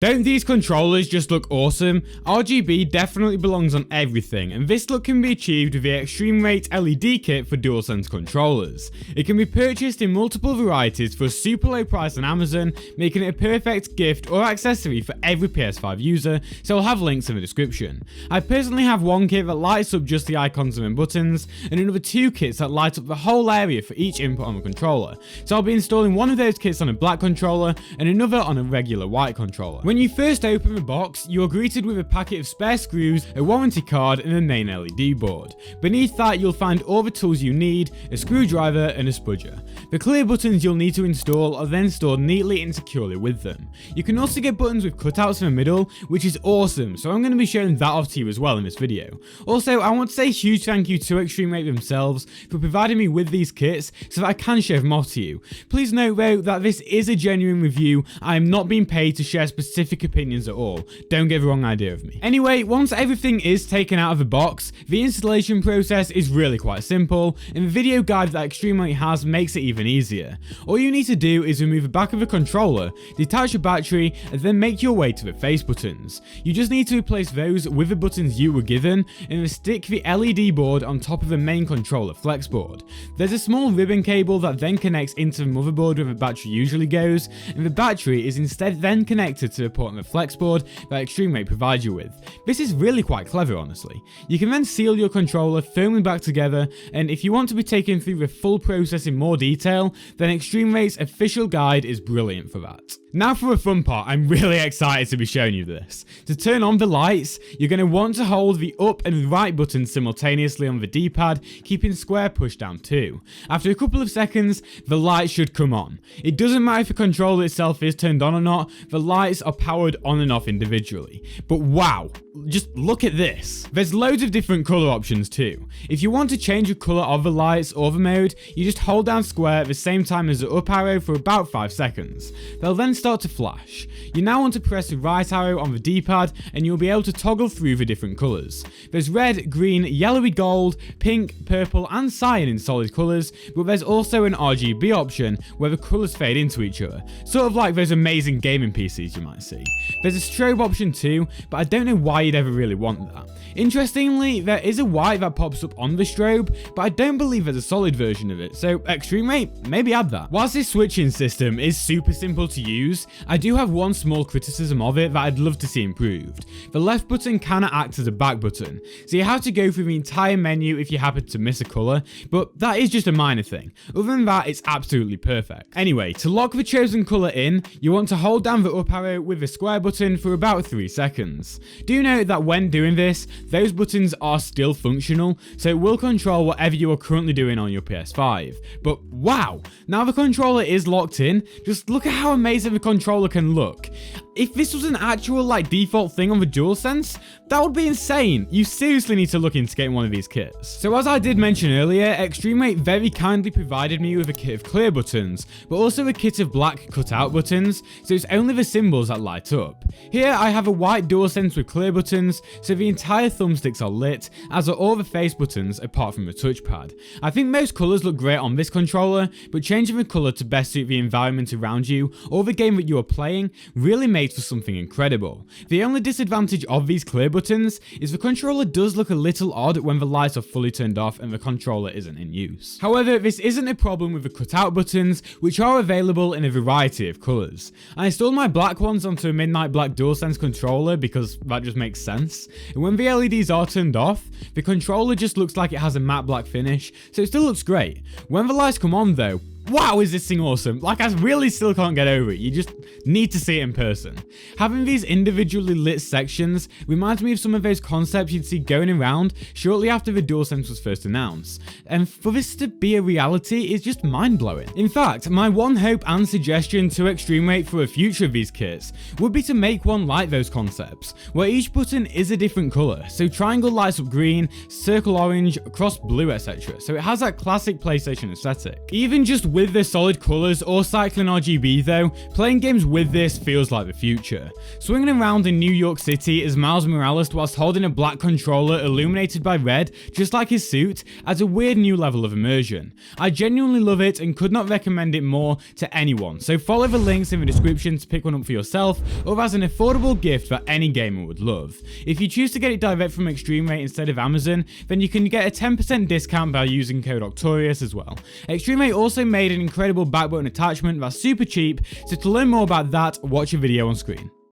Don't these controllers just look awesome? RGB definitely belongs on everything, and this look can be achieved with the Extreme Rate LED kit for DualSense controllers. It can be purchased in multiple varieties for a super low price on Amazon, making it a perfect gift or accessory for every PS5 user, so I'll have links in the description. I personally have one kit that lights up just the icons and buttons, and another two kits that light up the whole area for each input on the controller, so I'll be installing one of those kits on a black controller and another on a regular white controller. When you first open the box, you are greeted with a packet of spare screws, a warranty card and a main LED board. Beneath that you'll find all the tools you need, a screwdriver and a spudger. The clear buttons you'll need to install are then stored neatly and securely with them. You can also get buttons with cutouts in the middle, which is awesome, so I'm going to be showing that off to you as well in this video. Also, I want to say a huge thank you to Extreme Rate themselves for providing me with these kits so that I can show them off to you. Please note though that this is a genuine review. I am not being paid to share specific opinions at all. Don't get the wrong idea of me. Anyway, once everything is taken out of the box, the installation process is really quite simple, and the video guide that Extreme Rate has makes it even easier. All you need to do is remove the back of the controller, detach the battery, and then make your way to the face buttons. You just need to replace those with the buttons you were given, and then stick the LED board on top of the main controller flex board. There's a small ribbon cable that then connects into the motherboard where the battery usually goes, and the battery is instead then connected to the port on the flex board that Extreme Rate provides you with. This is really quite clever, honestly. You can then seal your controller firmly back together, and if you want to be taken through the full process in more detail, then Extreme Rate's official guide is brilliant for that. Now for the fun part, I'm really excited to be showing you this. To turn on the lights, you're going to want to hold the up and right buttons simultaneously on the D-pad, keeping square pushed down too. After a couple of seconds, the lights should come on. It doesn't matter if the controller itself is turned on or not, the lights are powered on and off individually. But wow, just look at this. There's loads of different color options too. If you want to change the color of the lights or the mode, you just hold down square at the same time as the up arrow for about 5 seconds. They'll then start to flash. You now want to press the right arrow on the D-pad and you'll be able to toggle through the different colors. There's red, green, yellowy gold, pink, purple and cyan in solid colors, but there's also an RGB option where the colors fade into each other, sort of like those amazing gaming PCs you might see. There's a strobe option too, but I don't know why you'd ever really want that. Interestingly, there is a white that pops up on the strobe, but I don't believe there's a solid version of it, so Extreme Rate, maybe add that. Whilst this switching system is super simple to use, I do have one small criticism of it that I'd love to see improved. The left button cannot act as a back button, so you have to go through the entire menu if you happen to miss a colour, but that is just a minor thing. Other than that, it's absolutely perfect. Anyway, to lock the chosen colour in, you want to hold down the up arrow with the square button for about 3 seconds. Do note that when doing this, those buttons are still functional, so it will control whatever you are currently doing on your PS5. But wow, now the controller is locked in, just look at how amazing the controller can look. If this was an actual default thing on the DualSense, that would be insane. You seriously need to look into getting one of these kits. So as I did mention earlier, Extreme Rate very kindly provided me with a kit of clear buttons, but also a kit of black cutout buttons, so it's only the symbols that light up. Here I have a white DualSense with clear buttons, so the entire thumbsticks are lit, as are all the face buttons apart from the touchpad. I think most colours look great on this controller, but changing the colour to best suit the environment around you or the game that you are playing really makes for something incredible. The only disadvantage of these clear buttons is the controller does look a little odd when the lights are fully turned off and the controller isn't in use. However, this isn't a problem with the cutout buttons, which are available in a variety of colours. I installed my black ones onto a midnight black DualSense controller because that just makes sense, and when the LEDs are turned off, the controller just looks like it has a matte black finish, so it still looks great. When the lights come on though, wow, is this thing awesome. I really still can't get over it. You just need to see it in person. Having these individually lit sections reminds me of some of those concepts you'd see going around shortly after the DualSense was first announced. And for this to be a reality is just mind-blowing. In fact, my one hope and suggestion to Extreme Rate for a future of these kits would be to make one like those concepts, where each button is a different colour. So triangle lights up green, circle orange, cross blue, etc. So it has that classic PlayStation aesthetic. Even just with the solid colours or cycling RGB though, playing games with this feels like the future. Swinging around in New York City as Miles Morales whilst holding a black controller illuminated by red, just like his suit, adds a weird new level of immersion. I genuinely love it and could not recommend it more to anyone, so follow the links in the description to pick one up for yourself or as an affordable gift that any gamer would love. If you choose to get it direct from Extreme Rate instead of Amazon, then you can get a 10% discount by using code Octorious as well. Extreme Rate also made an incredible back button attachment that's super cheap, so to learn more about that, watch a video on screen.